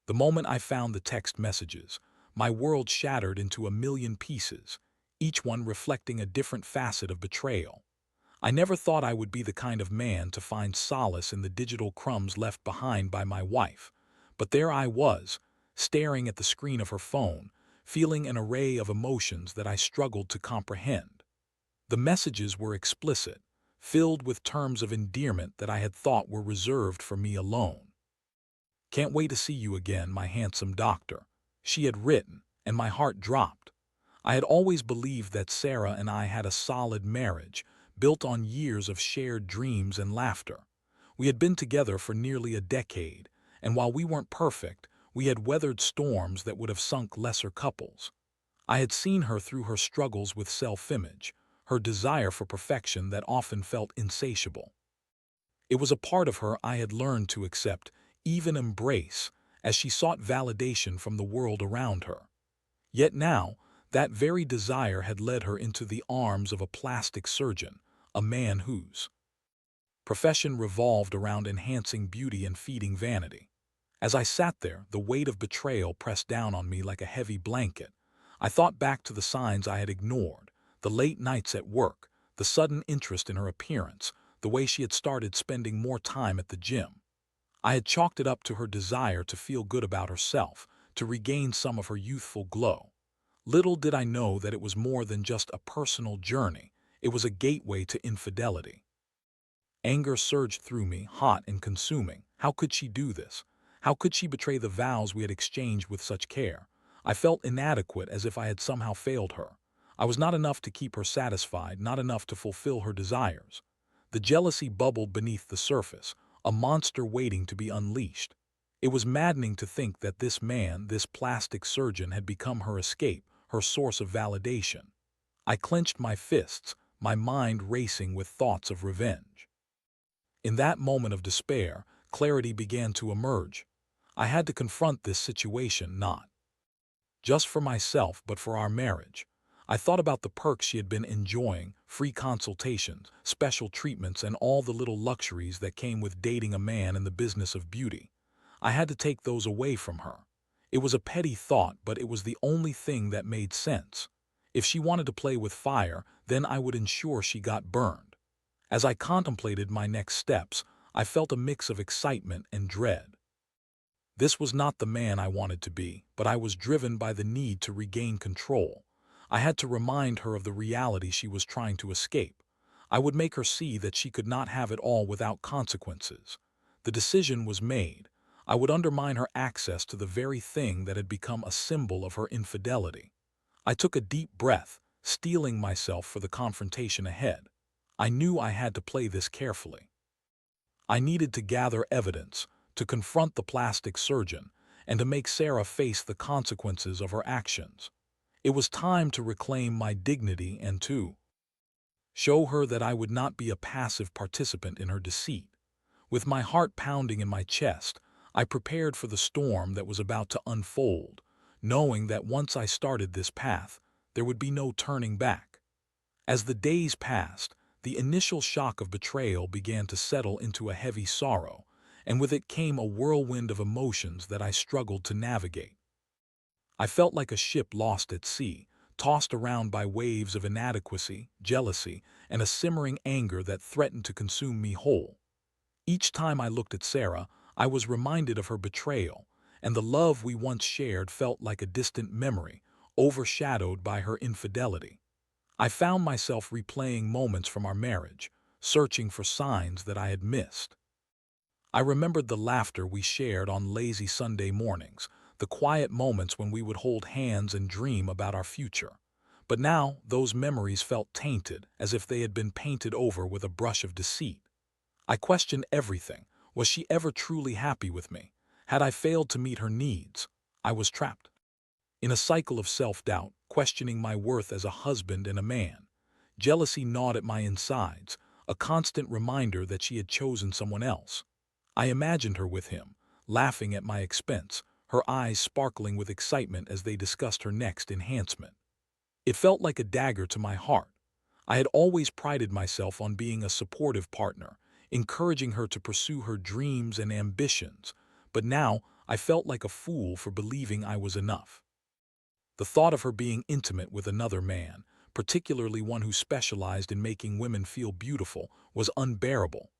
The moment I found the text messages, my world shattered into a million pieces, each one reflecting a different facet of betrayal. I never thought I would be the kind of man to find solace in the digital crumbs left behind by my wife, but there I was, staring at the screen of her phone, feeling an array of emotions that I struggled to comprehend. The messages were explicit, filled with terms of endearment that I had thought were reserved for me alone. "Can't wait to see you again, my handsome doctor," she had written, and my heart dropped. I had always believed that Sarah and I had a solid marriage, built on years of shared dreams and laughter. We had been together for nearly a decade, and while we weren't perfect, we had weathered storms that would have sunk lesser couples. I had seen her through her struggles with self-image, her desire for perfection that often felt insatiable. It was a part of her I had learned to accept, even embrace, as she sought validation from the world around her. Yet now, that very desire had led her into the arms of a plastic surgeon, a man whose profession revolved around enhancing beauty and feeding vanity. As I sat there, the weight of betrayal pressed down on me like a heavy blanket. I thought back to the signs I had ignored, the late nights at work, the sudden interest in her appearance, the way she had started spending more time at the gym. I had chalked it up to her desire to feel good about herself, to regain some of her youthful glow. Little did I know that it was more than just a personal journey. It was a gateway to infidelity. Anger surged through me, hot and consuming. How could she do this? How could she betray the vows we had exchanged with such care? I felt inadequate, as if I had somehow failed her. I was not enough to keep her satisfied, not enough to fulfill her desires. The jealousy bubbled beneath the surface, a monster waiting to be unleashed. It was maddening to think that this man, this plastic surgeon, had become her escape, her source of validation. I clenched my fists, my mind racing with thoughts of revenge. In that moment of despair, clarity began to emerge. I had to confront this situation, not just for myself but for our marriage. I thought about the perks she had been enjoying, free consultations, special treatments, and all the little luxuries that came with dating a man in the business of beauty. I had to take those away from her. It was a petty thought, but it was the only thing that made sense. If she wanted to play with fire, then I would ensure she got burned. As I contemplated my next steps, I felt a mix of excitement and dread. This was not the man I wanted to be, but I was driven by the need to regain control. I had to remind her of the reality she was trying to escape. I would make her see that she could not have it all without consequences. The decision was made. I would undermine her access to the very thing that had become a symbol of her infidelity. I took a deep breath, steeling myself for the confrontation ahead. I knew I had to play this carefully. I needed to gather evidence, to confront the plastic surgeon, and to make Sarah face the consequences of her actions. It was time to reclaim my dignity and to show her that I would not be a passive participant in her deceit. With my heart pounding in my chest, I prepared for the storm that was about to unfold, knowing that once I started this path, there would be no turning back. As the days passed, the initial shock of betrayal began to settle into a heavy sorrow, and with it came a whirlwind of emotions that I struggled to navigate. I felt like a ship lost at sea, tossed around by waves of inadequacy, jealousy, and a simmering anger that threatened to consume me whole. Each time I looked at Sarah, I was reminded of her betrayal, and the love we once shared felt like a distant memory, overshadowed by her infidelity. I found myself replaying moments from our marriage, searching for signs that I had missed. I remembered the laughter we shared on lazy Sunday mornings, the quiet moments when we would hold hands and dream about our future. But now those memories felt tainted, as if they had been painted over with a brush of deceit. I questioned everything. Was she ever truly happy with me? Had I failed to meet her needs? I was trapped in a cycle of self-doubt, questioning my worth as a husband and a man. Jealousy gnawed at my insides, a constant reminder that she had chosen someone else. I imagined her with him, laughing at my expense, her eyes sparkling with excitement as they discussed her next enhancement. It felt like a dagger to my heart. I had always prided myself on being a supportive partner, encouraging her to pursue her dreams and ambitions, but now I felt like a fool for believing I was enough. The thought of her being intimate with another man, particularly one who specialized in making women feel beautiful, was unbearable.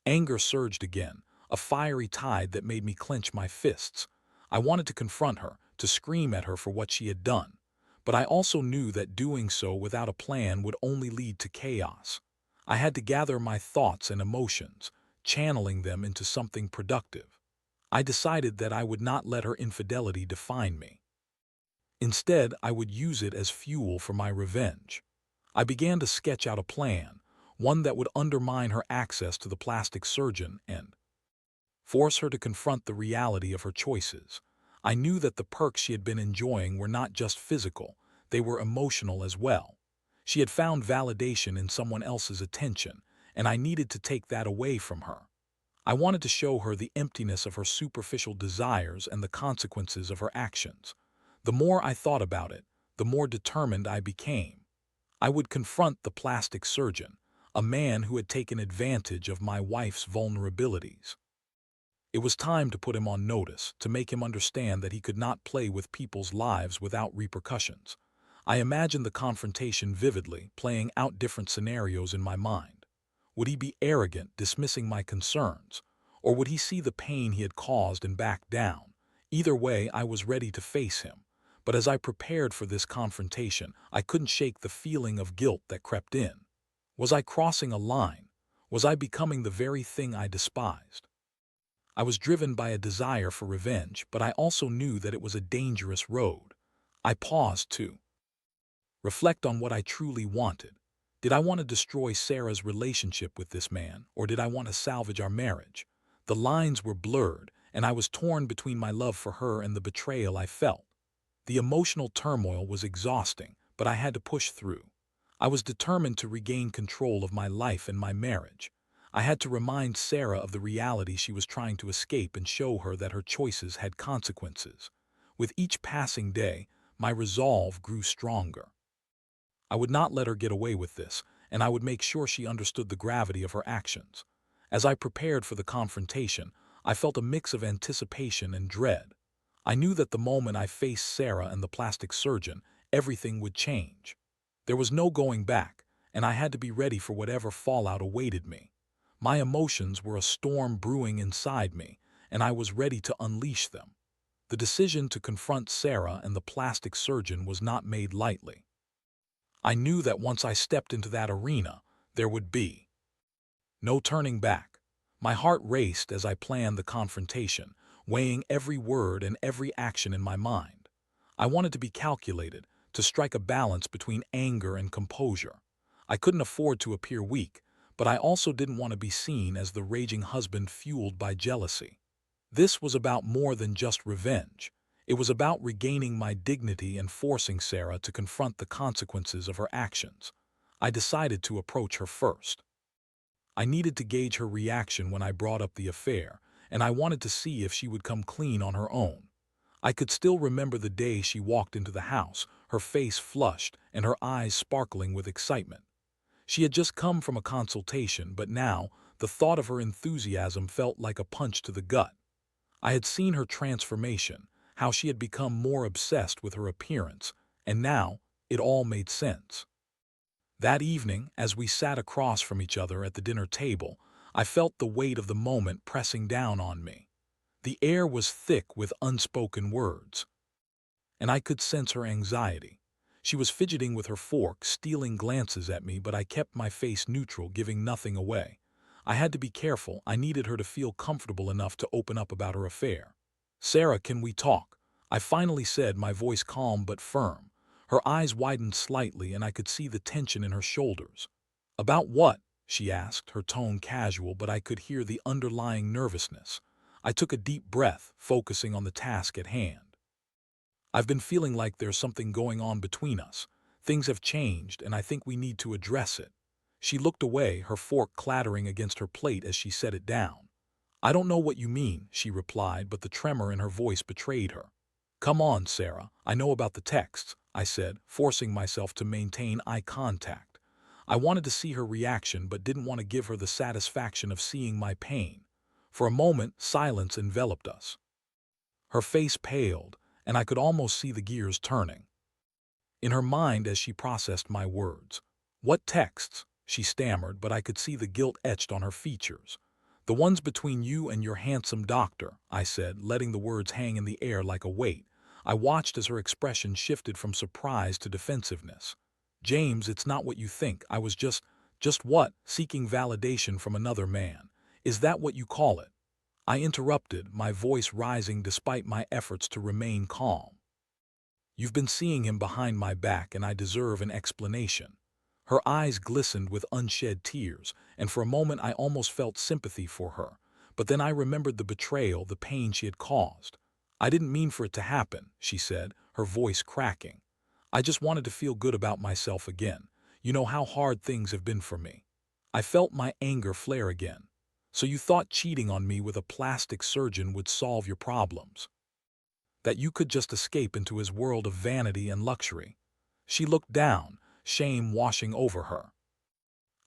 Anger surged again, a fiery tide that made me clench my fists. I wanted to confront her, to scream at her for what she had done. But I also knew that doing so without a plan would only lead to chaos. I had to gather my thoughts and emotions, channeling them into something productive. I decided that I would not let her infidelity define me. Instead, I would use it as fuel for my revenge. I began to sketch out a plan, one that would undermine her access to the plastic surgeon and force her to confront the reality of her choices. I knew that the perks she had been enjoying were not just physical, they were emotional as well. She had found validation in someone else's attention, and I needed to take that away from her. I wanted to show her the emptiness of her superficial desires and the consequences of her actions. The more I thought about it, the more determined I became. I would confront the plastic surgeon, a man who had taken advantage of my wife's vulnerabilities. It was time to put him on notice, to make him understand that he could not play with people's lives without repercussions. I imagined the confrontation vividly, playing out different scenarios in my mind. Would he be arrogant, dismissing my concerns? Or would he see the pain he had caused and back down? Either way, I was ready to face him. But as I prepared for this confrontation, I couldn't shake the feeling of guilt that crept in. Was I crossing a line? Was I becoming the very thing I despised? I was driven by a desire for revenge, but I also knew that it was a dangerous road. I paused to reflect on what I truly wanted. Did I want to destroy Sarah's relationship with this man, or did I want to salvage our marriage? The lines were blurred, and I was torn between my love for her and the betrayal I felt. The emotional turmoil was exhausting, but I had to push through. I was determined to regain control of my life and my marriage. I had to remind Sarah of the reality she was trying to escape and show her that her choices had consequences. With each passing day, my resolve grew stronger. I would not let her get away with this, and I would make sure she understood the gravity of her actions. As I prepared for the confrontation, I felt a mix of anticipation and dread. I knew that the moment I faced Sarah and the plastic surgeon, everything would change. There was no going back, and I had to be ready for whatever fallout awaited me. My emotions were a storm brewing inside me, and I was ready to unleash them. The decision to confront Sarah and the plastic surgeon was not made lightly. I knew that once I stepped into that arena, there would be no turning back. My heart raced as I planned the confrontation, weighing every word and every action in my mind. I wanted to be calculated, to strike a balance between anger and composure. I couldn't afford to appear weak, but I also didn't want to be seen as the raging husband fueled by jealousy. This was about more than just revenge. It was about regaining my dignity and forcing Sarah to confront the consequences of her actions. I decided to approach her first. I needed to gauge her reaction when I brought up the affair, and I wanted to see if she would come clean on her own. I could still remember the day she walked into the house, her face flushed and her eyes sparkling with excitement. She had just come from a consultation, but now the thought of her enthusiasm felt like a punch to the gut. I had seen her transformation, how she had become more obsessed with her appearance, and now it all made sense. That evening, as we sat across from each other at the dinner table, I felt the weight of the moment pressing down on me. The air was thick with unspoken words, and I could sense her anxiety. She was fidgeting with her fork, stealing glances at me, but I kept my face neutral, giving nothing away. I had to be careful. I needed her to feel comfortable enough to open up about her affair. "Sarah, can we talk?" I finally said, my voice calm but firm. Her eyes widened slightly, and I could see the tension in her shoulders. "About what?" she asked, her tone casual, but I could hear the underlying nervousness. I took a deep breath, focusing on the task at hand. "I've been feeling like there's something going on between us. Things have changed, and I think we need to address it." She looked away, her fork clattering against her plate as she set it down. "I don't know what you mean," she replied, but the tremor in her voice betrayed her. "Come on, Sarah, I know about the texts," I said, forcing myself to maintain eye contact. I wanted to see her reaction, but didn't want to give her the satisfaction of seeing my pain. For a moment, silence enveloped us. Her face paled, and I could almost see the gears turning in her mind as she processed my words. "What texts?" she stammered, but I could see the guilt etched on her features. "The ones between you and your handsome doctor," I said, letting the words hang in the air like a weight. I watched as her expression shifted from surprise to defensiveness. "James, it's not what you think. I was just what? Seeking validation from another man. Is that what you call it?" I interrupted, my voice rising despite my efforts to remain calm. "You've been seeing him behind my back, and I deserve an explanation." Her eyes glistened with unshed tears, and for a moment I almost felt sympathy for her. But then I remembered the betrayal, the pain she had caused. "I didn't mean for it to happen," she said, her voice cracking. "I just wanted to feel good about myself again. You know how hard things have been for me." I felt my anger flare again. "So you thought cheating on me with a plastic surgeon would solve your problems? That you could just escape into his world of vanity and luxury?" She looked down, shame washing over her.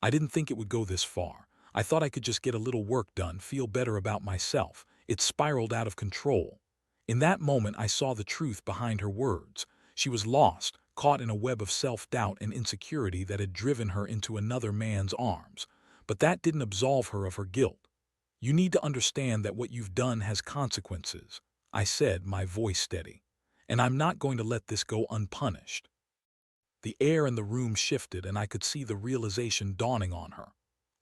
"I didn't think it would go this far. I thought I could just get a little work done, feel better about myself." It spiraled out of control. In that moment I saw the truth behind her words. She was lost, caught in a web of self-doubt and insecurity that had driven her into another man's arms. But that didn't absolve her of her guilt. "You need to understand that what you've done has consequences," I said, my voice steady. "And I'm not going to let this go unpunished." The air in the room shifted, and I could see the realization dawning on her.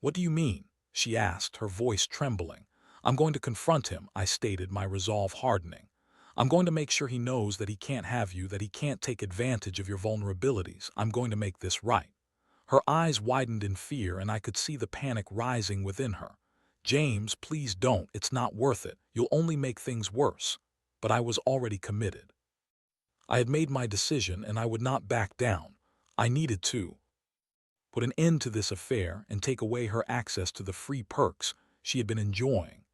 "What do you mean?" she asked, her voice trembling. "I'm going to confront him," I stated, my resolve hardening. "I'm going to make sure he knows that he can't have you, that he can't take advantage of your vulnerabilities. I'm going to make this right." Her eyes widened in fear, and I could see the panic rising within her. "James, please don't. It's not worth it. You'll only make things worse." But I was already committed. I had made my decision, and I would not back down. I needed to put an end to this affair and take away her access to the free perks she had been enjoying.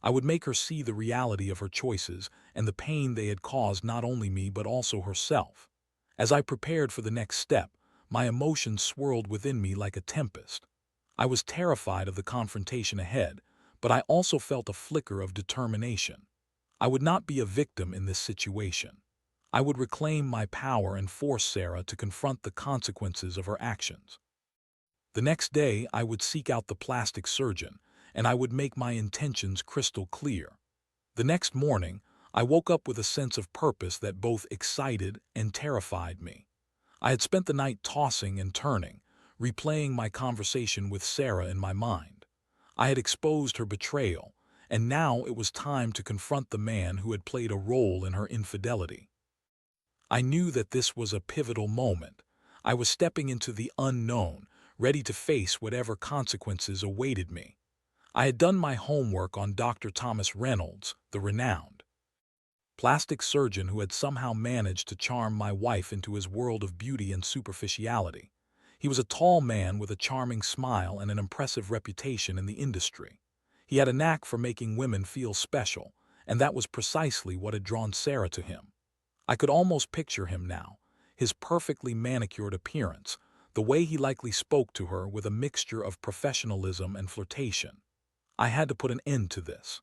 I would make her see the reality of her choices and the pain they had caused not only me but also herself. As I prepared for the next step, my emotions swirled within me like a tempest. I was terrified of the confrontation ahead, but I also felt a flicker of determination. I would not be a victim in this situation. I would reclaim my power and force Sarah to confront the consequences of her actions. The next day, I would seek out the plastic surgeon, and I would make my intentions crystal clear. The next morning, I woke up with a sense of purpose that both excited and terrified me. I had spent the night tossing and turning, replaying my conversation with Sarah in my mind. I had exposed her betrayal, and now it was time to confront the man who had played a role in her infidelity. I knew that this was a pivotal moment. I was stepping into the unknown, ready to face whatever consequences awaited me. I had done my homework on Dr. Thomas Reynolds, the renowned plastic surgeon who had somehow managed to charm my wife into his world of beauty and superficiality. He was a tall man with a charming smile and an impressive reputation in the industry. He had a knack for making women feel special, and that was precisely what had drawn Sarah to him. I could almost picture him now, his perfectly manicured appearance, the way he likely spoke to her with a mixture of professionalism and flirtation. I had to put an end to this.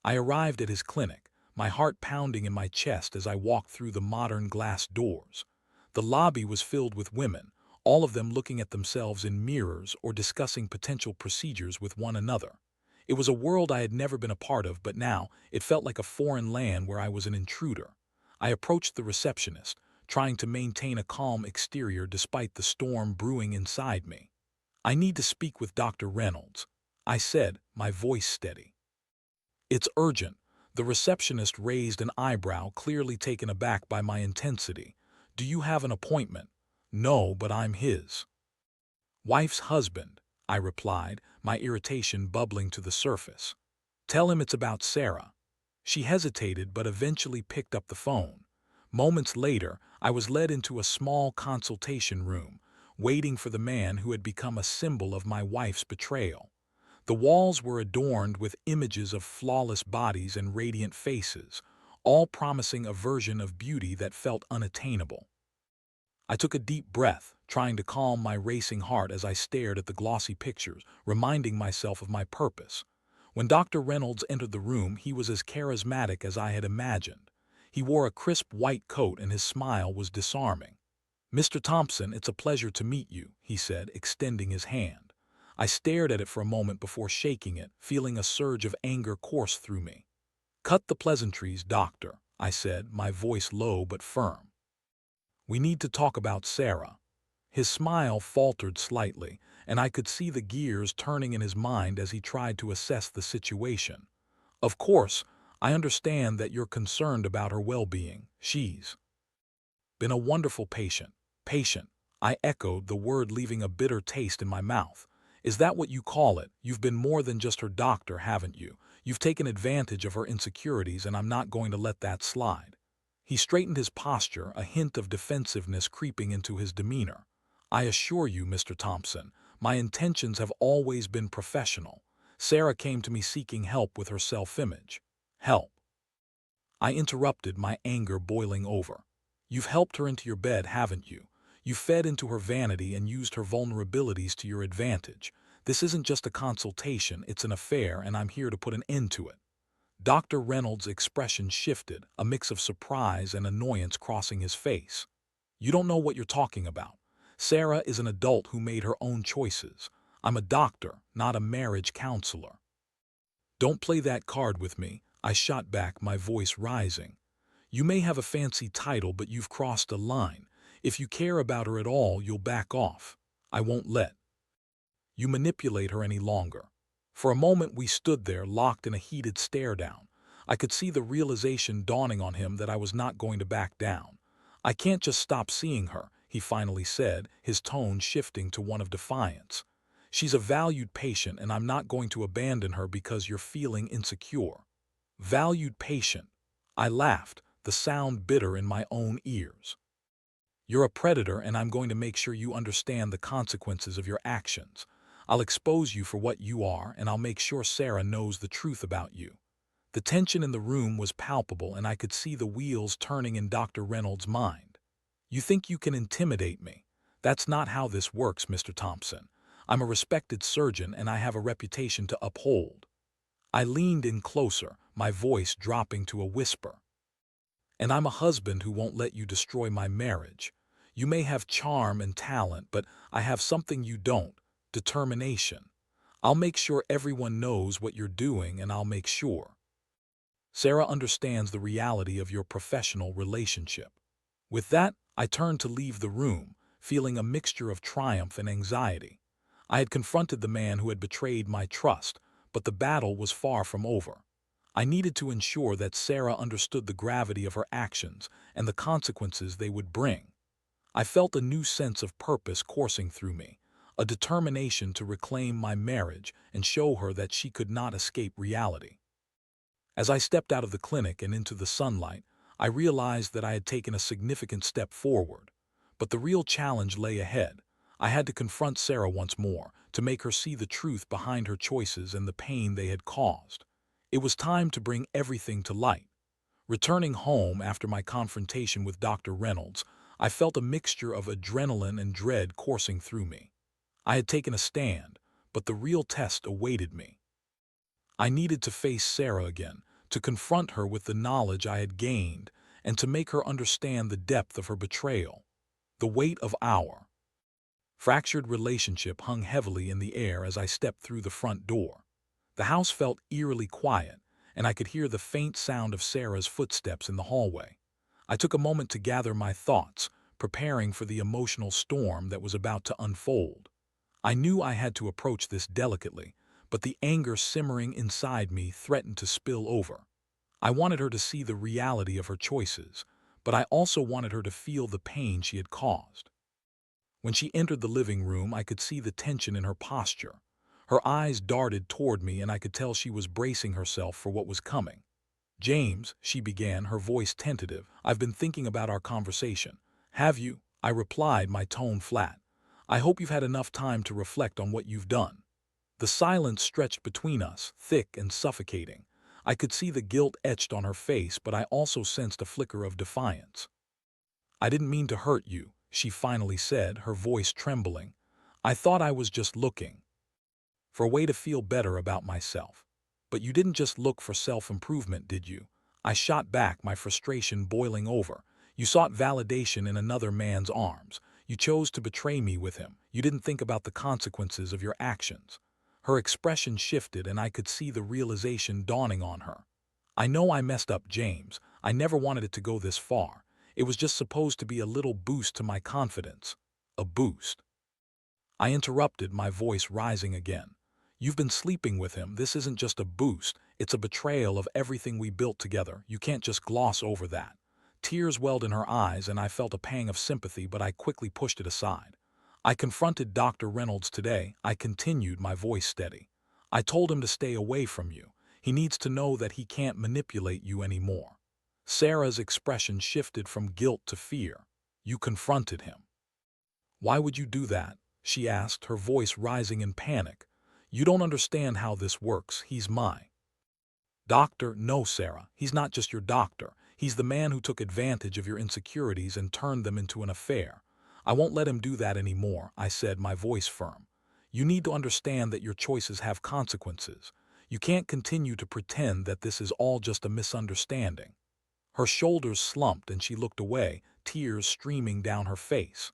I arrived at his clinic, my heart pounding in my chest as I walked through the modern glass doors. The lobby was filled with women, all of them looking at themselves in mirrors or discussing potential procedures with one another. It was a world I had never been a part of, but now it felt like a foreign land where I was an intruder. I approached the receptionist, trying to maintain a calm exterior despite the storm brewing inside me. "I need to speak with Dr. Reynolds," I said, my voice steady. "It's urgent." The receptionist raised an eyebrow, clearly taken aback by my intensity. "Do you have an appointment?" "No, but I'm his wife's husband," I replied, my irritation bubbling to the surface. "Tell him it's about Sarah." She hesitated but eventually picked up the phone. Moments later, I was led into a small consultation room, waiting for the man who had become a symbol of my wife's betrayal. The walls were adorned with images of flawless bodies and radiant faces, all promising a version of beauty that felt unattainable. I took a deep breath, trying to calm my racing heart as I stared at the glossy pictures, reminding myself of my purpose. When Dr. Reynolds entered the room, he was as charismatic as I had imagined. He wore a crisp white coat and his smile was disarming. "Mr. Thompson, it's a pleasure to meet you," he said, extending his hand. I stared at it for a moment before shaking it, feeling a surge of anger course through me. "Cut the pleasantries, doctor," I said, my voice low but firm. "We need to talk about Sarah." His smile faltered slightly, and I could see the gears turning in his mind as he tried to assess the situation. "Of course, I understand that you're concerned about her well-being. She's been a wonderful patient." "Patient," I echoed, the word leaving a bitter taste in my mouth. "Is that what you call it? You've been more than just her doctor, haven't you? You've taken advantage of her insecurities, and I'm not going to let that slide." He straightened his posture, a hint of defensiveness creeping into his demeanor. "I assure you, Mr. Thompson, my intentions have always been professional. Sarah came to me seeking help with her self-image." "Help?" I interrupted, my anger boiling over. "You've helped her into your bed, haven't you? You fed into her vanity and used her vulnerabilities to your advantage. This isn't just a consultation, it's an affair, and I'm here to put an end to it." Dr. Reynolds' expression shifted, a mix of surprise and annoyance crossing his face. "You don't know what you're talking about. Sarah is an adult who made her own choices. I'm a doctor, not a marriage counselor." "Don't play that card with me," I shot back, my voice rising. "You may have a fancy title, but you've crossed a line. If you care about her at all, you'll back off. I won't let you manipulate her any longer." For a moment we stood there, locked in a heated stare-down. I could see the realization dawning on him that I was not going to back down. "I can't just stop seeing her," he finally said, his tone shifting to one of defiance. "She's a valued patient, and I'm not going to abandon her because you're feeling insecure." "Valued patient?" I laughed, the sound bitter in my own ears. "You're a predator, and I'm going to make sure you understand the consequences of your actions. I'll expose you for what you are, and I'll make sure Sarah knows the truth about you." The tension in the room was palpable, and I could see the wheels turning in Dr. Reynolds' mind. "You think you can intimidate me? That's not how this works, Mr. Thompson. I'm a respected surgeon, and I have a reputation to uphold." I leaned in closer, my voice dropping to a whisper. "And I'm a husband who won't let you destroy my marriage. You may have charm and talent, but I have something you don't: determination. I'll make sure everyone knows what you're doing, and I'll make sure Sarah understands the reality of your professional relationship." With that, I turned to leave the room, feeling a mixture of triumph and anxiety. I had confronted the man who had betrayed my trust, but the battle was far from over. I needed to ensure that Sarah understood the gravity of her actions and the consequences they would bring. I felt a new sense of purpose coursing through me, a determination to reclaim my marriage and show her that she could not escape reality. As I stepped out of the clinic and into the sunlight, I realized that I had taken a significant step forward. But the real challenge lay ahead. I had to confront Sarah once more, to make her see the truth behind her choices and the pain they had caused. It was time to bring everything to light. Returning home after my confrontation with Dr. Reynolds, I felt a mixture of adrenaline and dread coursing through me. I had taken a stand, but the real test awaited me. I needed to face Sarah again, to confront her with the knowledge I had gained, and to make her understand the depth of her betrayal. The weight of our fractured relationship hung heavily in the air as I stepped through the front door. The house felt eerily quiet, and I could hear the faint sound of Sarah's footsteps in the hallway. I took a moment to gather my thoughts, preparing for the emotional storm that was about to unfold. I knew I had to approach this delicately, but the anger simmering inside me threatened to spill over. I wanted her to see the reality of her choices, but I also wanted her to feel the pain she had caused. When she entered the living room, I could see the tension in her posture. Her eyes darted toward me, and I could tell she was bracing herself for what was coming. "James," she began, her voice tentative, "I've been thinking about our conversation." "Have you?" I replied, my tone flat. "I hope you've had enough time to reflect on what you've done." The silence stretched between us, thick and suffocating. I could see the guilt etched on her face, but I also sensed a flicker of defiance. "I didn't mean to hurt you," she finally said, her voice trembling. "I thought I was just looking for a way to feel better about myself." But you didn't just look for self-improvement, did you? I shot back, my frustration boiling over. You sought validation in another man's arms. You chose to betray me with him. You didn't think about the consequences of your actions. Her expression shifted, and I could see the realization dawning on her. I know I messed up, James. I never wanted it to go this far. It was just supposed to be a little boost to my confidence. A boost. I interrupted, my voice rising again. You've been sleeping with him. This isn't just a boost. It's a betrayal of everything we built together. You can't just gloss over that. Tears welled in her eyes, and I felt a pang of sympathy, but I quickly pushed it aside. I confronted Dr. Reynolds today. I continued, my voice steady. I told him to stay away from you. He needs to know that he can't manipulate you anymore. Sarah's expression shifted from guilt to fear. You confronted him. Why would you do that? She asked, her voice rising in panic. You don't understand how this works. He's my doctor. No, Sarah, he's not just your doctor. He's the man who took advantage of your insecurities and turned them into an affair. I won't let him do that anymore, I said, my voice firm. You need to understand that your choices have consequences. You can't continue to pretend that this is all just a misunderstanding. Her shoulders slumped and she looked away, tears streaming down her face.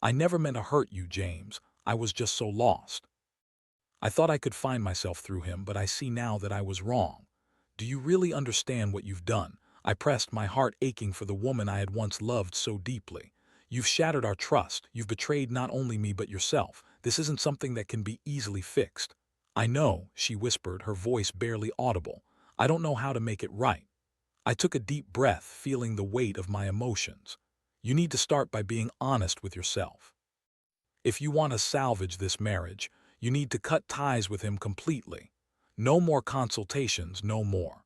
I never meant to hurt you, James. I was just so lost. I thought I could find myself through him, but I see now that I was wrong. Do you really understand what you've done? I pressed, my heart aching for the woman I had once loved so deeply. You've shattered our trust. You've betrayed not only me but yourself. This isn't something that can be easily fixed. I know, she whispered, her voice barely audible. I don't know how to make it right. I took a deep breath, feeling the weight of my emotions. You need to start by being honest with yourself. If you want to salvage this marriage, you need to cut ties with him completely. No more consultations, no more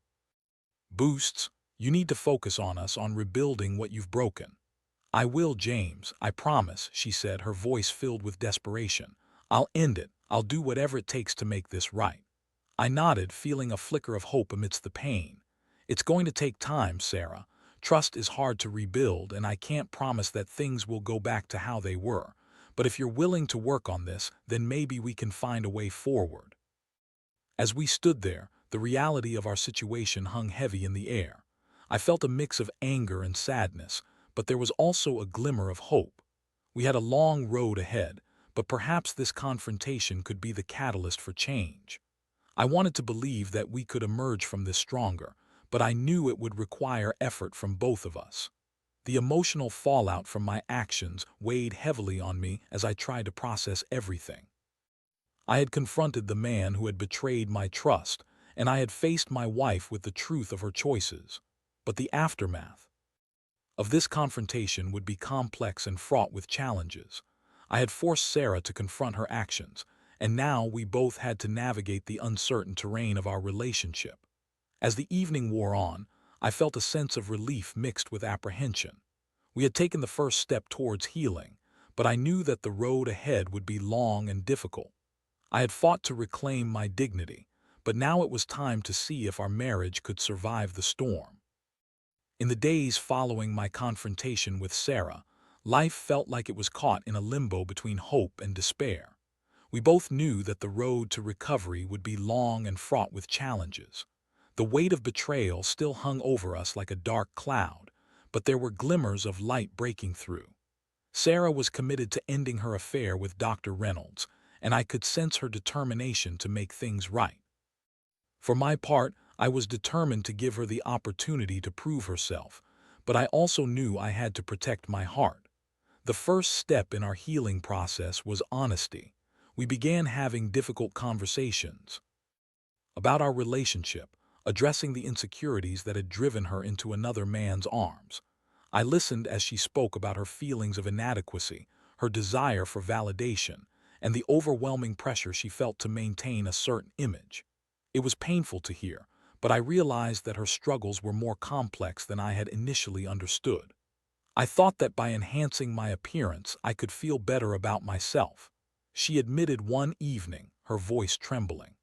boosts. You need to focus on us, on rebuilding what you've broken. I will, James, I promise, she said, her voice filled with desperation. I'll end it. I'll do whatever it takes to make this right. I nodded, feeling a flicker of hope amidst the pain. It's going to take time, Sarah. Trust is hard to rebuild, and I can't promise that things will go back to how they were. But if you're willing to work on this, then maybe we can find a way forward. As we stood there, the reality of our situation hung heavy in the air. I felt a mix of anger and sadness, but there was also a glimmer of hope. We had a long road ahead, but perhaps this confrontation could be the catalyst for change. I wanted to believe that we could emerge from this stronger, but I knew it would require effort from both of us. The emotional fallout from my actions weighed heavily on me as I tried to process everything. I had confronted the man who had betrayed my trust, and I had faced my wife with the truth of her choices. But the aftermath of this confrontation would be complex and fraught with challenges. I had forced Sarah to confront her actions, and now we both had to navigate the uncertain terrain of our relationship. As the evening wore on, I felt a sense of relief mixed with apprehension. We had taken the first step towards healing, but I knew that the road ahead would be long and difficult. I had fought to reclaim my dignity, but now it was time to see if our marriage could survive the storm. In the days following my confrontation with Sarah, life felt like it was caught in a limbo between hope and despair. We both knew that the road to recovery would be long and fraught with challenges. The weight of betrayal still hung over us like a dark cloud, but there were glimmers of light breaking through. Sarah was committed to ending her affair with Dr. Reynolds, and I could sense her determination to make things right. For my part, I was determined to give her the opportunity to prove herself, but I also knew I had to protect my heart. The first step in our healing process was honesty. We began having difficult conversations about our relationship, addressing the insecurities that had driven her into another man's arms. I listened as she spoke about her feelings of inadequacy, her desire for validation, and the overwhelming pressure she felt to maintain a certain image. It was painful to hear, but I realized that her struggles were more complex than I had initially understood. I thought that by enhancing my appearance, I could feel better about myself. She admitted one evening, her voice trembling.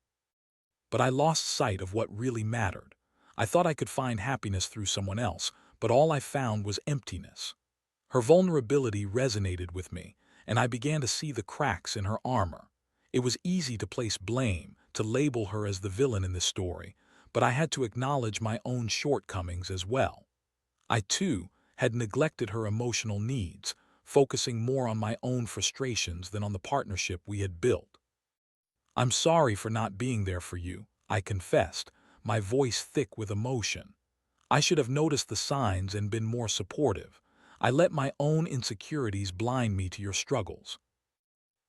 But I lost sight of what really mattered. I thought I could find happiness through someone else, but all I found was emptiness. Her vulnerability resonated with me, and I began to see the cracks in her armor. It was easy to place blame, to label her as the villain in this story, but I had to acknowledge my own shortcomings as well. I, too, had neglected her emotional needs, focusing more on my own frustrations than on the partnership we had built. "I'm sorry for not being there for you," I confessed, my voice thick with emotion. "I should have noticed the signs and been more supportive. I let my own insecurities blind me to your struggles."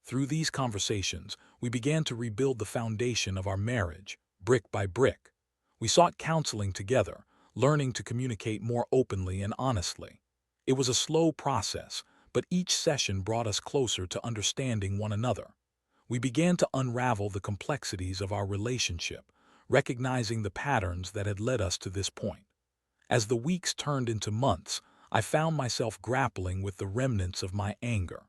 Through these conversations, we began to rebuild the foundation of our marriage, brick by brick. We sought counseling together, learning to communicate more openly and honestly. It was a slow process, but each session brought us closer to understanding one another. We began to unravel the complexities of our relationship, recognizing the patterns that had led us to this point. As the weeks turned into months, I found myself grappling with the remnants of my anger.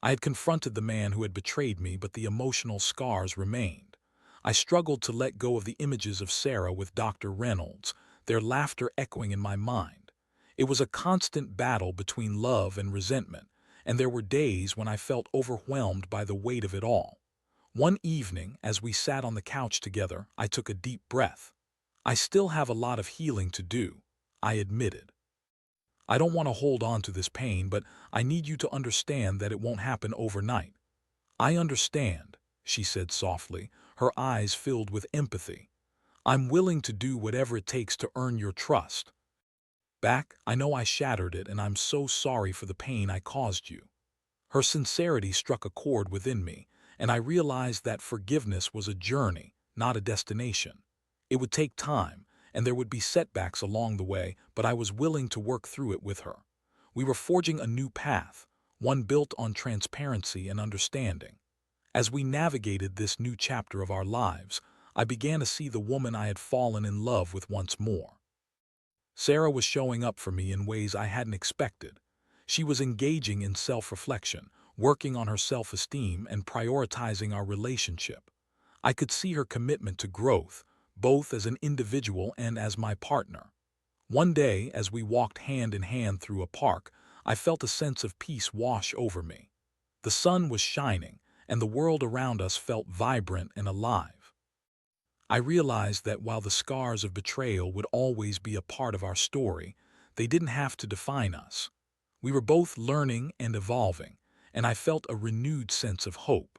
I had confronted the man who had betrayed me, but the emotional scars remained. I struggled to let go of the images of Sarah with Dr. Reynolds, their laughter echoing in my mind. It was a constant battle between love and resentment, and there were days when I felt overwhelmed by the weight of it all. One evening, as we sat on the couch together, I took a deep breath. "I still have a lot of healing to do," I admitted. "I don't want to hold on to this pain, but I need you to understand that it won't happen overnight." "I understand," she said softly, her eyes filled with empathy. "I'm willing to do whatever it takes to earn your trust. Back, I know I shattered it, and I'm so sorry for the pain I caused you." Her sincerity struck a chord within me, and I realized that forgiveness was a journey, not a destination. It would take time, and there would be setbacks along the way, but I was willing to work through it with her. We were forging a new path, one built on transparency and understanding. As we navigated this new chapter of our lives, I began to see the woman I had fallen in love with once more. Sarah was showing up for me in ways I hadn't expected. She was engaging in self-reflection, working on her self-esteem, and prioritizing our relationship. I could see her commitment to growth, both as an individual and as my partner. One day, as we walked hand in hand through a park, I felt a sense of peace wash over me. The sun was shining, and the world around us felt vibrant and alive. I realized that while the scars of betrayal would always be a part of our story, they didn't have to define us. We were both learning and evolving, and I felt a renewed sense of hope.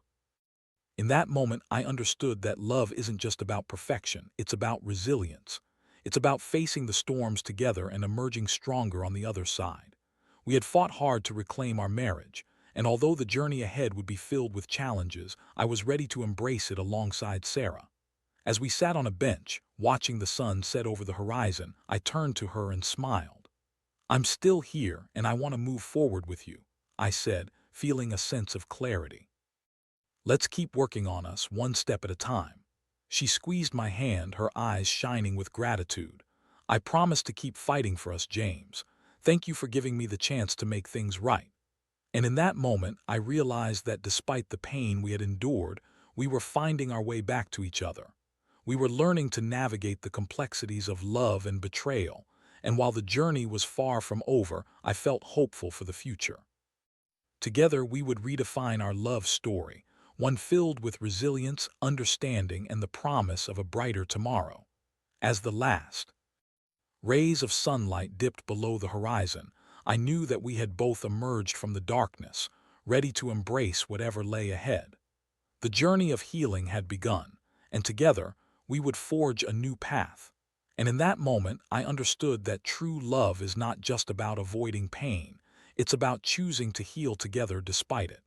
In that moment, I understood that love isn't just about perfection, it's about resilience. It's about facing the storms together and emerging stronger on the other side. We had fought hard to reclaim our marriage, and although the journey ahead would be filled with challenges, I was ready to embrace it alongside Sarah. As we sat on a bench, watching the sun set over the horizon, I turned to her and smiled. "I'm still here, and I want to move forward with you," I said, feeling a sense of clarity. "Let's keep working on us, one step at a time." She squeezed my hand, her eyes shining with gratitude. "I promise to keep fighting for us, James. Thank you for giving me the chance to make things right." And in that moment, I realized that despite the pain we had endured, we were finding our way back to each other. We were learning to navigate the complexities of love and betrayal, and while the journey was far from over, I felt hopeful for the future. Together, we would redefine our love story, one filled with resilience, understanding, and the promise of a brighter tomorrow. As the last rays of sunlight dipped below the horizon, I knew that we had both emerged from the darkness, ready to embrace whatever lay ahead. The journey of healing had begun, and together, we would forge a new path. And in that moment, I understood that true love is not just about avoiding pain, it's about choosing to heal together despite it.